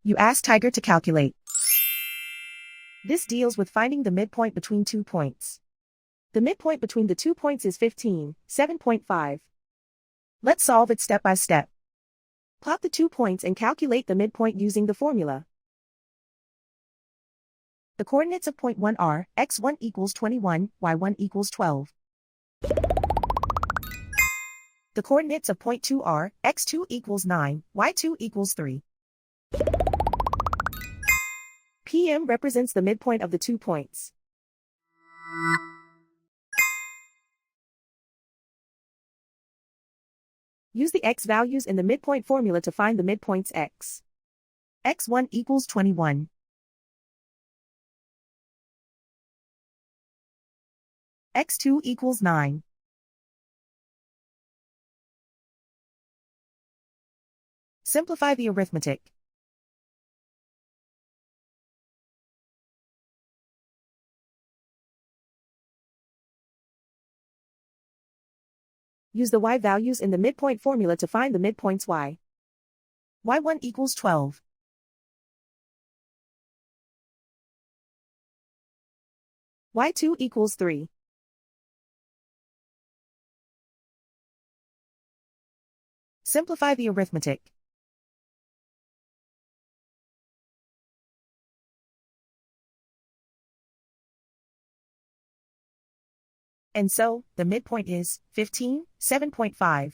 You ask Tiger to calculate. This deals with finding the midpoint between 2 points. The midpoint between the 2 points is 15, 7.5. Let's solve it step by step. Plot the 2 points and calculate the midpoint using the formula. The coordinates of point 1 are x1 equals 21, y1 equals 12. The coordinates of point 2 are x2 equals 9, y2 equals 3. PM represents the midpoint of the 2 points. Use the x values in the midpoint formula to find the midpoints x. x1 equals 21. x2 equals 9. Simplify the arithmetic. Use the y values in the midpoint formula to find the midpoints y. y1 equals 12. y2 equals 3. Simplify the arithmetic. And so, the midpoint is 15, 7.5.